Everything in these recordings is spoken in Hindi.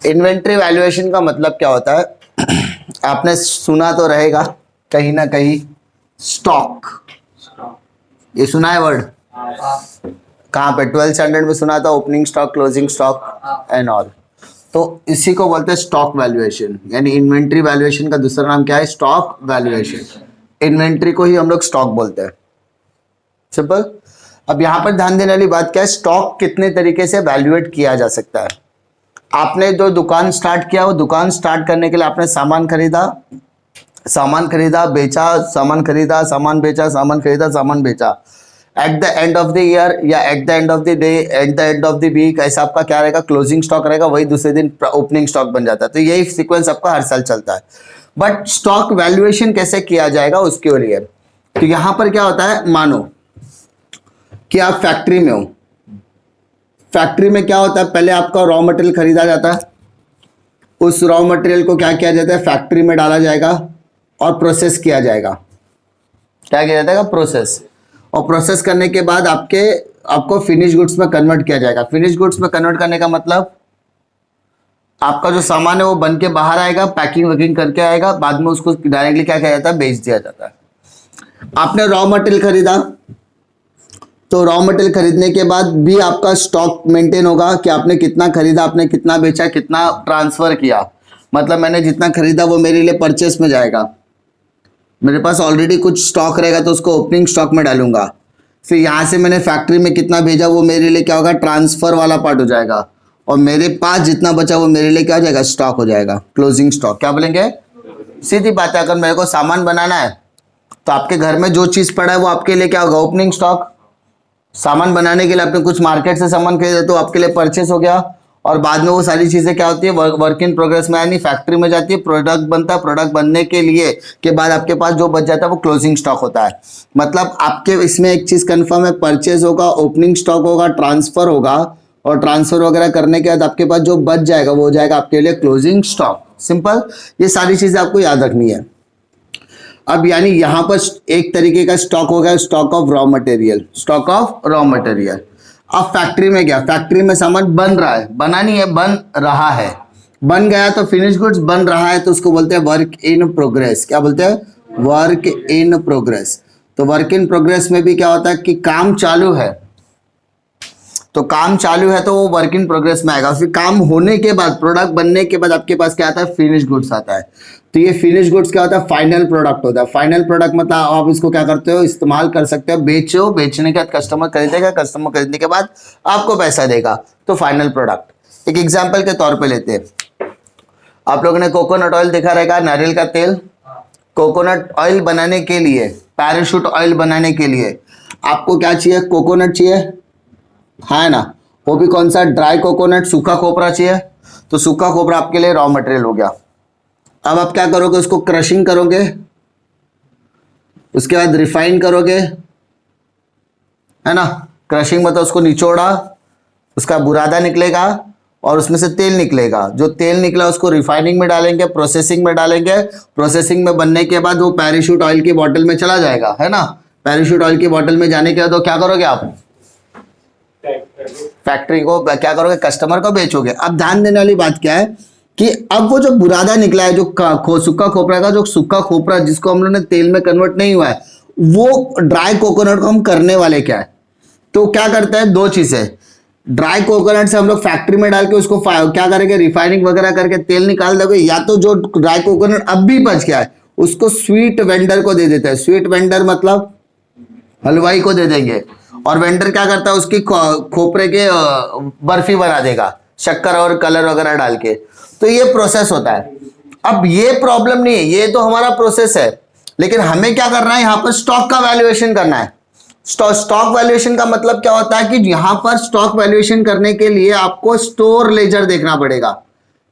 इन्वेंट्री वैल्यूएशन का मतलब क्या होता है? आपने सुना तो रहेगा कहीं ना कहीं, स्टॉक। ये सुना है वर्ड? कहाँ पे? 12th स्टैंडर्ड में सुना था, opening stock, closing stock and all. तो इसी को बोलते हैं स्टॉक वैल्यूएशन। यानी इन्वेंट्री वैल्यूएशन का दूसरा नाम क्या है? Stock valuation. इन्वेंट्री को ही हम लोग स्टॉक बोलते हैं। सिंपल। अब यहां पर ध्यान देने वाली बात क्या है? स्टॉक कितने तरीके से वैल्यूएट किया जा सकता है। आपने जो दुकान स्टार्ट किया, वो दुकान स्टार्ट करने के लिए आपने सामान खरीदा, बेचा, सामान खरीदा, सामान बेचा, सामान खरीदा, सामान बेचा। At the end of the year या at the end of the day, at the end of the week, ऐसा आपका क्या रहेगा? क्लोजिंग स्टॉक रहेगा। वही दूसरे दिन ओपनिंग स्टॉक बन जाता है। तो यही सीक्वेंस आपका हर साल चलता है। बट स्टॉक वैल्यूएशन कैसे किया जाएगा उसके लिए, तो यहां पर क्या होता है, मानो कि आप फैक्ट्री में हो। फैक्ट्री में क्या होता है? पहले आपका रॉ मटेरियल खरीदा जाता है, उस रॉ मटेरियल को क्या किया जाता है? फैक्ट्री में डाला जाएगा और प्रोसेस किया जाएगा। क्या किया जाता है? प्रोसेस। और प्रोसेस करने के बाद आपको फिनिश गुड्स में कन्वर्ट किया जाएगा। फिनिश गुड्स में कन्वर्ट करने का मतलब आपका जो सामान है वो बन के बाहर आएगा, पैकिंग वैकिंग करके आएगा, बाद में उसको डायरेक्टली क्या किया जाता है? बेच दिया जाता है। आपने रॉ मटेरियल खरीदा, तो रॉ मटेरियल खरीदने के बाद भी आपका स्टॉक मेंटेन होगा कि आपने कितना खरीदा, आपने कितना बेचा, कितना ट्रांसफर किया। मतलब मैंने जितना खरीदा वो मेरे लिए परचेस में जाएगा। मेरे पास ऑलरेडी कुछ स्टॉक रहेगा तो उसको ओपनिंग स्टॉक में डालूंगा। फिर यहाँ से मैंने फैक्ट्री में कितना भेजा वो मेरे लिए क्या होगा? ट्रांसफर वाला पार्ट हो जाएगा। और मेरे पास जितना बचा वो मेरे लिए क्या हो जाएगा? स्टॉक हो जाएगा, क्लोजिंग स्टॉक। क्या बोलेंगे? सीधी बात है, अगर मेरे को सामान बनाना है तो आपके घर में जो चीज पड़ा है वो आपके लिए क्या होगा? Opening stock. सामान बनाने के लिए आपने कुछ मार्केट से सामान खरीदा तो आपके लिए परचेस हो गया। और बाद में वो सारी चीजें क्या होती है? वर्क इन प्रोग्रेस में, यानी फैक्ट्री में जाती है, प्रोडक्ट बनता है। प्रोडक्ट बनने के लिए के बाद आपके पास जो बच जाता है वो क्लोजिंग स्टॉक होता है। मतलब आपके इसमें एक चीज कंफर्म है, परचेज होगा, ओपनिंग स्टॉक होगा, ट्रांसफर होगा, और ट्रांसफर वगैरह करने के बाद आपके पास जो बच जाएगा वो हो जाएगा आपके लिए क्लोजिंग स्टॉक। सिंपल। ये सारी चीजें आपको याद रखनी है। अब यानी यहां पर एक तरीके का स्टॉक हो गया, stock of raw material, stock of raw material. अब फैक्ट्री में गया, फैक्ट्री में सामान बन रहा है, बना नहीं है, बन रहा है। बन गया तो फिनिश गुड्स बन रहा है, तो उसको बोलते हैं वर्क इन प्रोग्रेस। क्या बोलते हैं? Work in progress. तो वर्क इन प्रोग्रेस में भी क्या होता है कि काम चालू है, तो काम चालू है तो वो वर्क इन प्रोग्रेस में आएगा। फिर काम होने के बाद, प्रोडक्ट बनने के बाद आपके पास क्या आता है? फिनिश गुड्स आता है। तो ये फिनिश गुड्स क्या होता है? फाइनल प्रोडक्ट होता है। फाइनल प्रोडक्ट मतलब आप इसको क्या करते हो? इस्तेमाल कर सकते हो, बेचो, बेचने के बाद कस्टमर खरीदेगा, कस्टमर खरीदने के बाद आपको पैसा देगा, तो फाइनल प्रोडक्ट। एक एग्जाम्पल के तौर पर लेते हैं, आप लोगों ने कोकोनट ऑयल देखा रहेगा, नारियल का तेल। कोकोनट ऑयल बनाने के लिए, पैराशूट ऑयल बनाने के लिए आपको क्या चाहिए? कोकोनट चाहिए, है ना? वो भी कौन सा? ड्राई कोकोनट, सूखा खोपरा चाहिए। तो सूखा खोपरा आपके लिए रॉ मटेरियल हो गया। अब आप क्या करोगे? उसको क्रशिंग करोगे, उसके बाद रिफाइन करोगे, है ना? क्रशिंग मतलब उसको निचोड़ा, उसका बुरादा निकलेगा और उसमें से तेल निकलेगा। जो तेल निकला उसको रिफाइनिंग में डालेंगे, प्रोसेसिंग में डालेंगे। प्रोसेसिंग में बनने के बाद वो पैराशूट ऑयल की बोतल में चला जाएगा, है ना? पैराशूट ऑयल की बोतल में जाने के बाद तो क्या करोगे आप? फैक्ट्री को क्या करोगे? कस्टमर को बेचोगे। अब ध्यान देने वाली बात क्या है कि अब वो जो बुरादा निकला है, जो सूखा खोपरा का, जो सूखा खोपरा जिसको हम लोगों ने तेल में कन्वर्ट नहीं हुआ है, वो ड्राई कोकोनट को हम करने वाले क्या है? तो क्या करते हैं? दो चीजें। ड्राई कोकोनट से हम लोग फैक्ट्री में डाल के उसको क्या करेंगे? रिफाइनिंग वगैरह करके तेल निकाल दोगे। या तो जो ड्राई कोकोनट अब भी बच गया है उसको स्वीट वेंडर को दे देते हैं। स्वीट वेंडर मतलब हलवाई को दे देंगे, और वेंडर क्या करता है? उसकी खोपरे के बर्फी बना देगा, शक्कर और कलर वगैरह डाल के। तो ये प्रोसेस होता है। अब ये प्रॉब्लम नहीं है, ये तो हमारा प्रोसेस है, लेकिन हमें क्या करना है? यहाँ पर स्टॉक का वैल्यूएशन करना है। स्टॉक वैल्यूएशन का मतलब क्या होता है कि यहां पर स्टॉक वैल्यूएशन करने के लिए आपको स्टोर लेजर देखना पड़ेगा।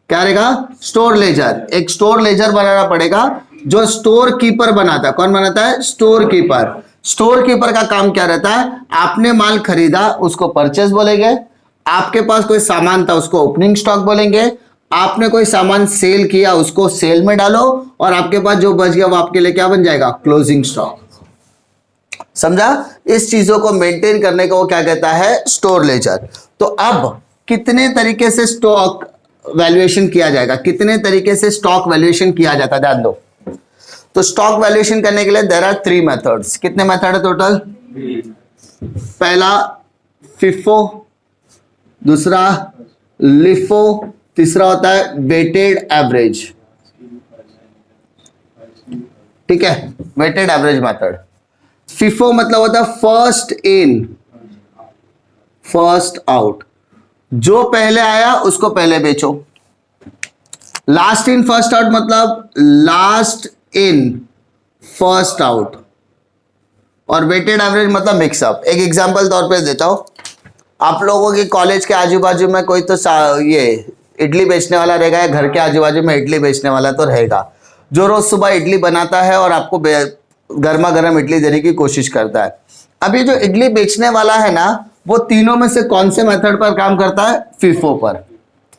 क्या रहेगा? Store laser. एक स्टोर लेजर बनाना पड़ेगा जो स्टोर कीपर बनाता है। कौन बनाता है? Store keeper. स्टोर कीपर का काम क्या रहता है? आपने माल खरीदा, उसको परचेस बोलेंगे। आपके पास कोई सामान था, उसको ओपनिंग स्टॉक बोलेंगे। आपने कोई सामान सेल किया, उसको सेल में डालो, और आपके पास जो बच गया वो आपके लिए क्या बन जाएगा? Closing stock. समझा? इस चीजों को मेंटेन करने को वो क्या कहता है? Store laser. तो अब कितने तरीके से स्टॉक वैल्यूएशन किया जाएगा, कितने तरीके से स्टॉक वैल्यूएशन किया जाता है, ध्यान दो। तो स्टॉक वैल्यूएशन करने के लिए देयर आर 3 मेथड्स। कितने मेथड है टोटल? पहला फिफो, दूसरा लिफो, तीसरा होता है वेटेड एवरेज। ठीक है, वेटेड एवरेज मेथड। फिफो मतलब होता है फर्स्ट इन फर्स्ट आउट, जो पहले आया उसको पहले बेचो। लास्ट इन फर्स्ट आउट मतलब लास्ट इन फर्स्ट आउट। और वेटेड एवरेज मतलब मिक्सअप। एक एग्जांपल तौर पे देता हूं, आप लोगों के कॉलेज के आजू बाजू में कोई तो ये इडली बेचने वाला रहेगा, या घर के आजू बाजू में इडली बेचने वाला तो रहेगा, जो रोज सुबह इडली बनाता है और आपको गर्मा गर्म इडली देने की कोशिश करता है। अब ये जो इडली बेचने वाला है ना, वो तीनों में से कौन से मेथड पर काम करता है? फिफो पर।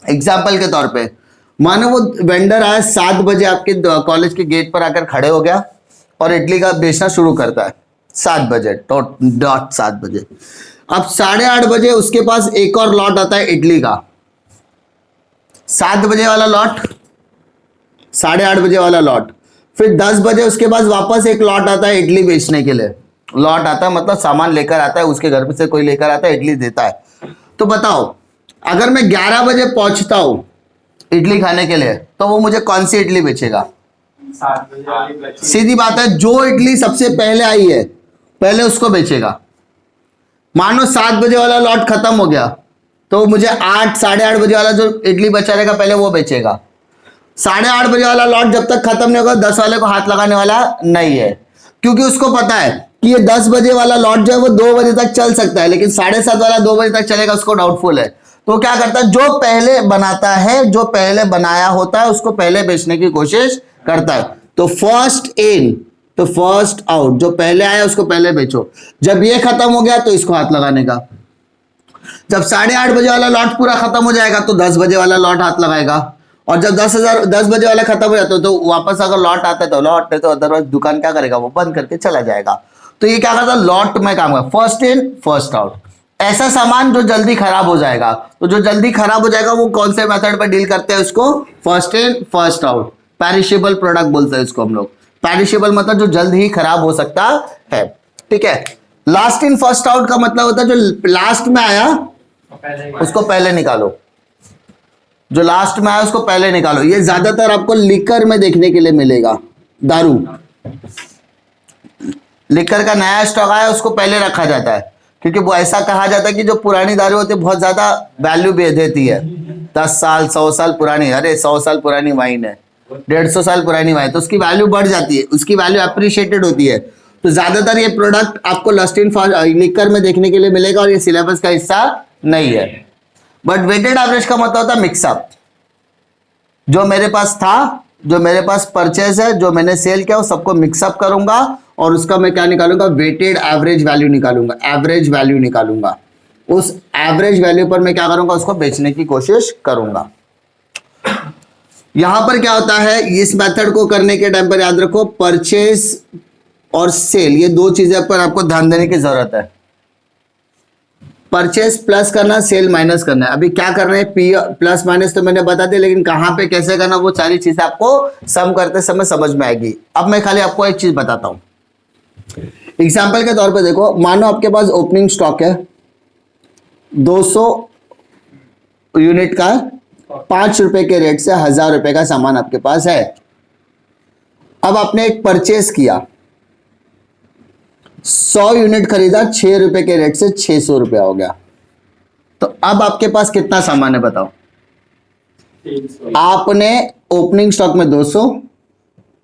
एग्जाम्पल के तौर पे मानो वो वेंडर आया 7 बजे आपके कॉलेज के गेट पर आकर खड़े हो गया और इडली का बेचना शुरू करता है 7 बजे डॉट 7 बजे। अब 8:30 बजे उसके पास एक और लॉट आता है इडली का, 7 बजे वाला लॉट, 8:30 बजे वाला लॉट। फिर 10 बजे उसके पास वापस एक लॉट आता है इडली बेचने के लिए। लॉट आता है मतलब सामान लेकर आता है, उसके घर से कोई लेकर आता है, इडली देता है। तो बताओ, अगर मैं 11 बजे पहुंचता हूं इडली खाने के लिए, तो वो मुझे कौन सी इडली बेचेगा? 7 बजे वाली। सीधी बात है, जो इडली सबसे पहले आई है पहले उसको बेचेगा। मानो 7 बजे वाला लॉट खत्म हो गया, तो मुझे 8 8:30 बजे वाला जो इडली बचा रहेगा पहले वो बेचेगा। 8:30 बजे वाला लॉट जब तक खत्म नहीं होगा 10 वाले को हाथ लगाने वाला नहीं है, क्योंकि उसको पता है कि ये 10 बजे वाला लॉट जो है वो 2 बजे तक चल सकता है, लेकिन 7:30 वाला 2 बजे तक चलेगा, उसको डाउटफुल है। तो क्या करता है, जो पहले बनाता है, जो पहले बनाया होता है उसको पहले बेचने की कोशिश करता है। तो फर्स्ट इन तो फर्स्ट आउट, जो पहले आया उसको पहले बेचो। जब ये खत्म हो गया तो इसको हाथ लगाने का। जब 8:30 बजे वाला लॉट पूरा खत्म हो जाएगा तो 10 बजे वाला लॉट हाथ लगाएगा। और जब 10 बजे वाला खत्म हो जाता है तो वापस अगर लॉट आता है तो लॉट, नहीं तो अदरवाइज दुकान क्या करेगा, वो बंद करके चला जाएगा। तो ये क्या करता है, लॉट में काम करता, फर्स्ट इन फर्स्ट आउट। ऐसा सामान जो जल्दी खराब हो जाएगा, तो जो जल्दी खराब हो जाएगा वो कौन से मेथड पर डील करते हैं उसको? First in first out. Perishable product बोलते हैं इसको हम लोग। पेरिशेबल मतलब जो जल्द ही खराब हो सकता है। ठीक है। लास्ट इन फर्स्ट आउट का मतलब होता है जो लास्ट में आया उसको पहले निकालो, जो लास्ट में आया उसको पहले निकालो। ये ज्यादातर आपको लिकर में देखने के लिए मिलेगा। दारू, लिकर का नया स्टॉक आया उसको पहले रखा जाता है, क्योंकि वो ऐसा कहा जाता है कि जो पुरानी दारू होती है बहुत ज्यादा वैल्यू देती है। 10 साल 100 साल पुरानी, अरे 100 साल पुरानी वाइन है, 150 साल पुरानी वाइन, तो उसकी वैल्यू बढ़ जाती है, उसकी वैल्यू अप्रिशिएटेड होती है। तो ज्यादातर ये प्रोडक्ट आपको लास्ट इन लिकर में देखने के लिए मिलेगा और ये सिलेबस का हिस्सा नहीं है। बट वेटेड एवरेज का मतलब होता है मिक्सअप। जो मेरे पास था, जो मेरे पास परचेज है, जो मैंने सेल किया, वो सबको मिक्सअप करूंगा और उसका मैं क्या निकालूंगा? वेटेड एवरेज वैल्यू निकालूंगा, एवरेज वैल्यू निकालूंगा। उस एवरेज वैल्यू पर मैं क्या करूंगा? उसको बेचने की कोशिश करूंगा। यहां पर क्या होता है, इस मेथड को करने के टाइम पर याद रखो, परचेज और सेल, ये दो चीजें पर आपको ध्यान देने की जरूरत है। परचेज प्लस करना, सेल माइनस करना है। अभी क्या कर रहे हैं, पी प्लस माइनस तो मैंने बता दिया, लेकिन कहां पे कैसे करना वो सारी चीजें आपको सम करते समय समझ में आएगी। अब मैं खाली आपको एक चीज बताता हूं। एग्जाम्पल के तौर पे देखो, मानो आपके पास ओपनिंग स्टॉक है 200 यूनिट का, 5 रुपए के रेट से 1000 रुपए का सामान आपके पास है। अब आपने एक परचेज किया, 100 यूनिट खरीदा, 6 रुपए के रेट से 600 रुपया हो गया। तो अब आपके पास कितना सामान है बताओ? 300। आपने ओपनिंग स्टॉक में 200,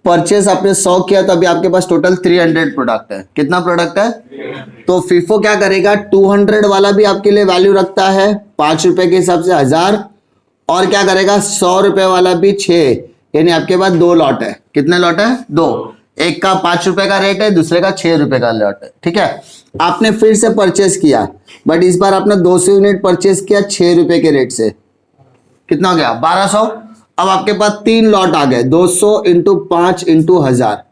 परचेज आपने 100 किया, तो अभी आपके पास टोटल 300 प्रोडक्ट है। कितना प्रोडक्ट है? तो फीफो क्या करेगा, 200 वाला भी आपके लिए वैल्यू रखता है 5 रुपए के हिसाब से 1000, और क्या करेगा 100 रुपए वाला भी 6, यानी आपके पास 2 लॉट है। कितने लॉट है? 2। एक का 5 रुपए का रेट है, दूसरे का 6 रुपए का लॉट है। ठीक है। आपने फिर से परचेज किया, बट इस बार आपने 200 यूनिट परचेज किया 6 रुपए के रेट से। कितना हो गया? 1200। अब आपके पास 3 लॉट आ गए, 200 × 5 × 1000,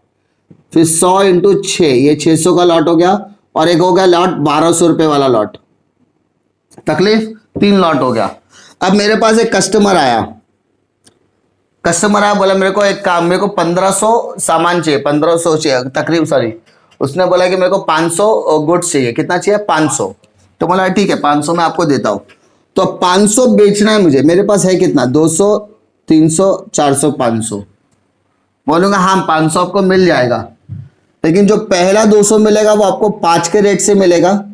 फिर 100 इंटू 6, ये 600 का लॉट हो गया, और एक हो गया लॉट 1200 रुपए वाला लॉट। तकलीफ 3 लॉट हो गया। अब मेरे पास एक कस्टमर आया, बोला मेरे को एक काम, मेरे को 1500 सामान चाहिए, 1500 चाहिए तकरीब, सॉरी, उसने बोला कि मेरे को 500 गुड्स चाहिए। कितना चाहिए? 500। तो बोला ठीक है 500 मैं आपको देता हूं। तो 500 बेचना है मुझे, मेरे पास है कितना? 200, 300, 400, 500। बोलूंगा हाँ 500 आपको मिल जाएगा, लेकिन जो पहला 200 मिलेगा वो आपको 5 के रेट से मिलेगा,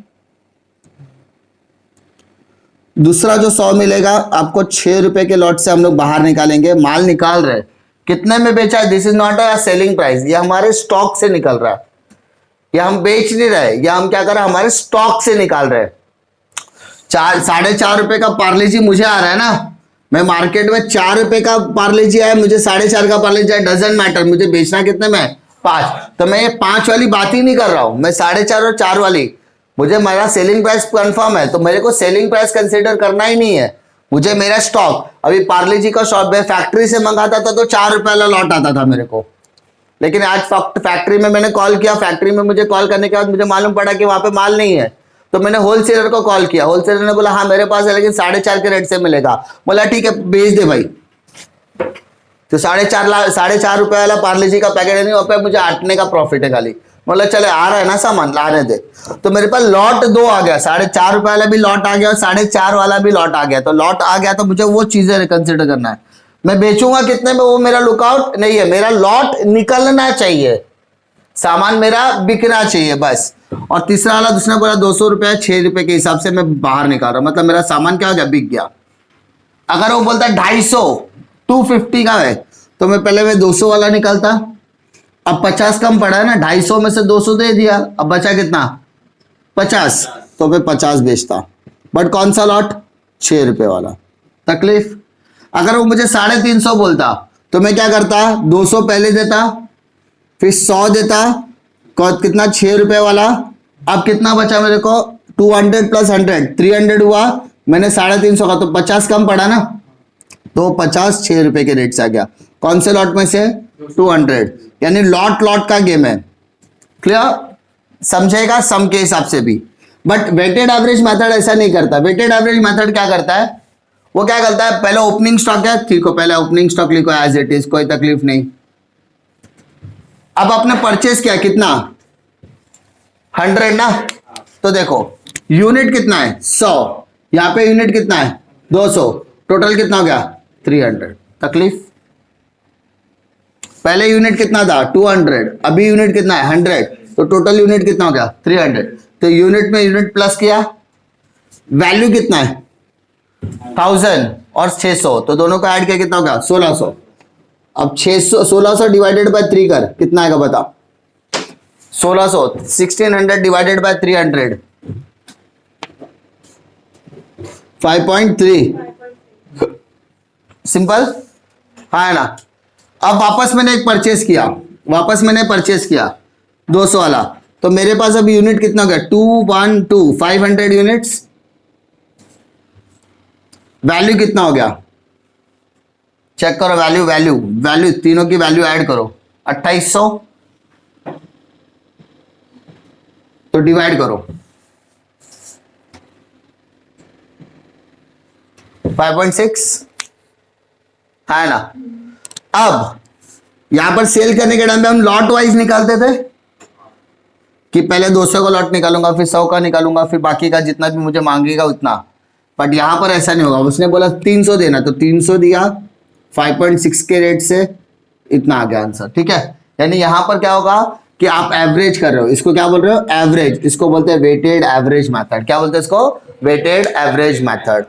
दूसरा जो 100 मिलेगा आपको 6 रुपए के लॉट से हम लोग बाहर निकालेंगे। माल निकाल रहे कितने में बेचा है? This is not a selling price, ये हमारे स्टॉक से निकल रहा है, या हम बेच नहीं रहे, या हम क्या कर रहे हैं, हमारे स्टॉक से निकाल रहे हैं। 4.5 रुपए का पार्ले जी मुझे आ रहा है ना, मैं मार्केट में 4 रुपए का पार्ले जी आया, मुझे 4.5 का पार्ले जी आया, डजंट मैटर, मुझे बेचना कितने में? 5। तो मैं ये 5 वाली बात ही नहीं कर रहा हूं, मैं 4.5 और 4 वाली, मुझे मेरा सेलिंग प्राइस कंफर्म है, तो मेरे को सेलिंग प्राइस कंसीडर करना ही नहीं है, मुझे मेरा स्टॉक। अभी पार्ले जी का शॉप में फैक्ट्री से मंगाता था तो 4 रुपए वाला लॉट आता था मेरे को, लेकिन आज फैक्ट्री में मैंने कॉल किया, फैक्ट्री में मुझे कॉल करने के बाद मुझे मालूम पड़ा कि वहां पे माल नहीं है, तो मैंने होलसेलर को कॉल किया, होलसेलर ने बोला हाँ मेरे पास है, लेकिन 4.5 के रेट से मिलेगा। बोला ठीक है बेच दे भाई। तो 4.5 रुपए वाला पार्ले जी का पैकेट है, नहीं वहाँ पे मुझे 8 का प्रॉफिट है खाली। बोला चले आ रहा है ना सामान, लाने दे। तो मेरे पास लॉट 2 आ गया, 4.5 रुपए वाला भी लॉट आ गया और 4.5 वाला भी लॉट आ गया। तो लॉट आ गया तो मुझे वो चीजें कंसिडर करना है, मैं बेचूंगा कितने में वो मेरा लुकआउट नहीं है, मेरा लॉट निकलना चाहिए, सामान मेरा बिकना चाहिए बस। और तीसरा वाला दूसरा बोला 200 रुपए 6 रुपए के हिसाब से मैं बाहर निकाल रहा हूं, मतलब मेरा सामान क्या हो गया? बिक गया। अगर वो बोलता 250 250 का है तो मैं पहले मैं 200 वाला निकालता, अब 50 कम पड़ा है ना, 250 में से 200 दे दिया, अब बचा कितना? 50, तो मैं 50 बेचता। बट कौन सा लॉट? 6 रुपए वाला। तकलीफ अगर वो मुझे 350 बोलता तो मैं क्या करता? 200 पहले देता, फिर 100 देता, कितना? 6 रुपए वाला। अब कितना बचा मेरे को? 200 प्लस 100 300 हुआ, मैंने 350 का, तो 50 कम पड़ा ना, तो 50 6 रुपए के रेट से आ गया। कौन से लॉट में से? 200, यानी लॉट का गेम है। क्लियर? समझेगा सम के हिसाब से भी। बट वेटेड एवरेज मेथड ऐसा नहीं करता। वेटेड एवरेज मेथड क्या करता है? वो क्या करता है, पहले ओपनिंग स्टॉक है, ठीक हो, पहले ओपनिंग स्टॉक लिखो एज इट इज, कोई तकलीफ नहीं। अब आपने परचेस किया कितना? 100 ना, तो देखो यूनिट कितना है? 100, यहां पे यूनिट कितना है? 200, टोटल कितना हो गया? 300। तकलीफ पहले यूनिट कितना था? 200, अभी यूनिट कितना है? 100, तो टोटल यूनिट कितना हो गया? 300। तो यूनिट में यूनिट प्लस किया, वैल्यू कितना है? 1000 और 600, तो दोनों को ऐड किया कितना हो गया? 1600। अब 1600 डिवाइडेड बाय 3 कर, कितना आएगा बता? 1600, 1600 डिवाइडेड बाय 300, 5.3। सिंपल हाँ है ना। अब वापस मैंने एक परचेस किया, 200 वाला, तो मेरे पास अब यूनिट कितना हो गया? 212, 500 यूनिट्स। वैल्यू कितना हो गया? चेक करो, वैल्यू तीनों की वैल्यू ऐड करो, 2800, तो डिवाइड करो 5.6, है ना। अब यहां पर सेल करने के टाइम पे हम लॉट वाइज निकालते थे कि पहले 200 का लॉट निकालूंगा, फिर 100 का निकालूंगा, फिर बाकी का जितना भी मुझे मांगेगा उतना। बट यहां पर ऐसा नहीं होगा, उसने बोला 300 देना, तो 300 दिया, 5.6 के रेट से इतना आ गया आंसर। ठीक है, यानी यहां पर क्या होगा कि आप एवरेज कर रहे हो, इसको क्या बोल रहे हो? एवरेज। इसको बोलते हैं वेटेड एवरेज मेथड। क्या बोलते हैं इसको? Weighted average method.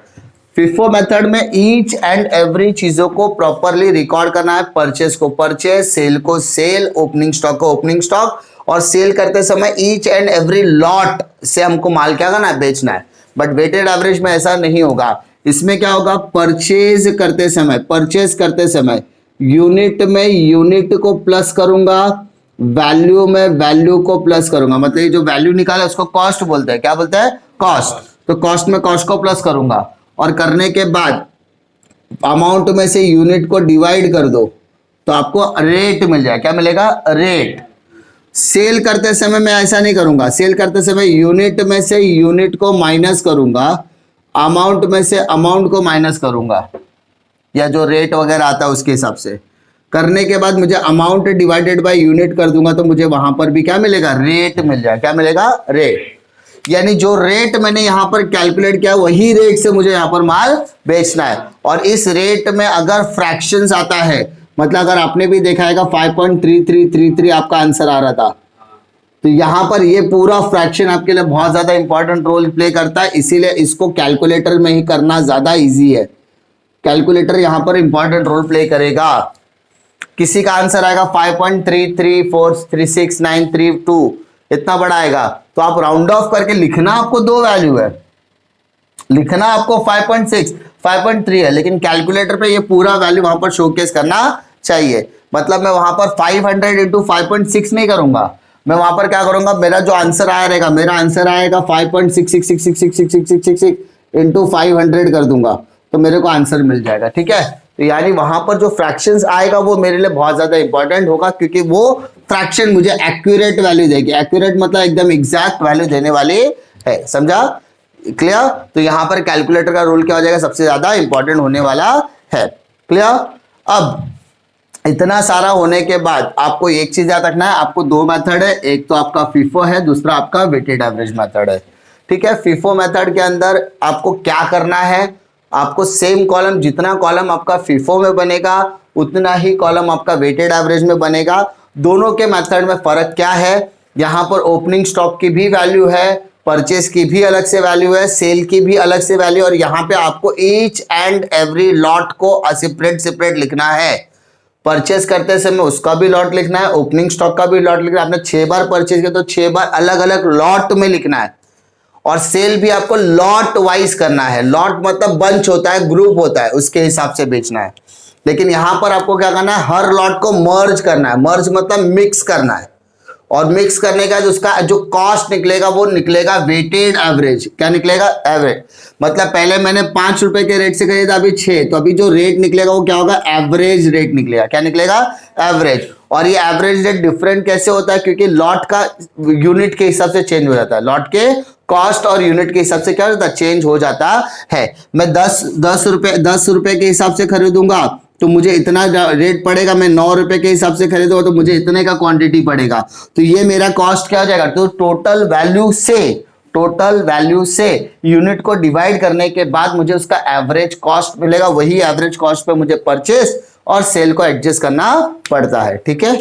FIFO method में ईच एंड एवरी चीजों को प्रॉपरली रिकॉर्ड करना है। परचेस को परचेस, सेल को सेल, ओपनिंग स्टॉक को ओपनिंग स्टॉक, और सेल करते समय ईच एंड एवरी लॉट से हमको माल क्या करना है? बेचना है। बट वेटेड एवरेज में ऐसा नहीं होगा। इसमें क्या होगा? परचेज करते समय यूनिट में यूनिट को प्लस करूंगा, वैल्यू में वैल्यू को प्लस करूंगा, मतलब ये जो वैल्यू निकाला उसको कॉस्ट बोलते हैं। क्या बोलते हैं? कॉस्ट। तो कॉस्ट में कॉस्ट को प्लस करूंगा, और करने के बाद अमाउंट में से यूनिट को डिवाइड कर दो, तो आपको रेट मिल जाए। क्या मिलेगा? रेट। सेल करते समय मैं ऐसा नहीं करूंगा, सेल करते समय यूनिट में से यूनिट को माइनस करूंगा, अमाउंट में से अमाउंट को माइनस करूंगा, या जो रेट वगैरह आता है उसके हिसाब से करने के बाद मुझे अमाउंट डिवाइडेड बाय यूनिट कर दूंगा, तो मुझे वहां पर भी क्या मिलेगा, रेट मिल जाएगा। क्या मिलेगा, रेट। यानी जो रेट मैंने यहां पर कैलकुलेट किया वही रेट से मुझे यहां पर माल बेचना है। और इस रेट में अगर फ्रैक्शंस आता है, मतलब अगर आपने भी देखा है 5.3333 आपका आंसर आ रहा था, तो यहां पर ये पूरा फ्रैक्शन आपके लिए बहुत ज्यादा इंपॉर्टेंट रोल प्ले करता है, इसीलिए इसको कैलकुलेटर में ही करना ज्यादा इजी है। कैलकुलेटर यहां पर इंपॉर्टेंट रोल प्ले करेगा। किसी का आंसर आएगा 5.33436932, इतना बड़ा आएगा, तो आप राउंड ऑफ करके लिखना, आपको दो वैल्यू है, लिखना आपको 5.6 5.3 है, लेकिन कैलकुलेटर पे ये पूरा वैल्यू वहां पर शोकेस करना चाहिए। मतलब मैं वहां पर 500 इंटू 5.6 नहीं करूंगा, मैं वहां पर क्या करूंगा, मेरा जो आंसर आएगा, मेरा आंसर आएगा 5.66666666 इंटू 500 कर दूंगा, तो मेरे को आंसर मिल जाएगा। ठीक है, तो यानी वहां पर जो फ्रैक्शंस आएगा वो मेरे लिए बहुत ज्यादा इंपॉर्टेंट होगा, क्योंकि वो फ्रैक्शन मुझे एक्यूरेट वैल्यू देगी। एक्यूरेट मतलब एकदम एग्जैक्ट वैल्यू देने वाली है, समझा, क्लियर। तो यहां पर कैलकुलेटर का रोल क्या हो जाएगा, सबसे ज्यादा इंपॉर्टेंट होने वाला है। क्लियर। अब इतना सारा होने के बाद आपको एक चीज याद रखना है, आपको दो मेथड है, एक तो आपका फीफो है, दूसरा आपका वेटेड एवरेज मेथड है। ठीक है, फीफो मेथड के अंदर आपको क्या करना है, आपको सेम कॉलम, जितना कॉलम आपका फीफो में बनेगा उतना ही कॉलम आपका वेटेड एवरेज में बनेगा। दोनों के मेथड में फर्क क्या है, यहां पर ओपनिंग स्टॉक की भी वैल्यू है, परचेस की भी अलग से वैल्यू है, सेल की भी अलग से वैल्यू, और यहां पे आपको ईच एंड एवरी लॉट को सेपरेट सेपरेट लिखना है। परचेस करते समय उसका भी लॉट लिखना है, ओपनिंग स्टॉक का भी लॉट लिखना है। आपने 6 बार परचेस किया तो 6 बार अलग अलग लॉट में लिखना है, और सेल भी आपको लॉट वाइज करना है। लॉट मतलब बंच होता है, ग्रुप होता है, उसके हिसाब से बेचना है। लेकिन यहां पर आपको क्या करना है, हर लॉट को मर्ज करना है। मर्ज मतलब मिक्स करना है, और मिक्स करने का उसका जो कॉस्ट निकलेगा वो निकलेगा वेटेड एवरेज। क्या निकलेगा, एवरेज। मतलब पहले मैंने 5 रुपए के रेट से खरीदा, अभी 6, तो अभी जो रेट निकलेगा वो क्या होगा, एवरेज रेट निकलेगा। क्या निकलेगा, एवरेज। और ये एवरेज रेट डिफरेंट कैसे होता है, क्योंकि लॉट का यूनिट के हिसाब से चेंज हो जाता है, लॉट के कॉस्ट और यूनिट के हिसाब से क्या होता है, चेंज हो जाता है। मैं 10 रुपए के हिसाब से खरीदूंगा तो मुझे इतना रेट पड़ेगा, मैं 9 रुपए के हिसाब से खरीदूंगा तो मुझे इतने का क्वांटिटी पड़ेगा, तो ये मेरा कॉस्ट क्या हो जाएगा, तो टोटल वैल्यू से यूनिट को डिवाइड करने के बाद मुझे उसका एवरेज कॉस्ट मिलेगा। वही एवरेज कॉस्ट पे मुझे परचेस और सेल को एडजस्ट करना पड़ता है। ठीक है।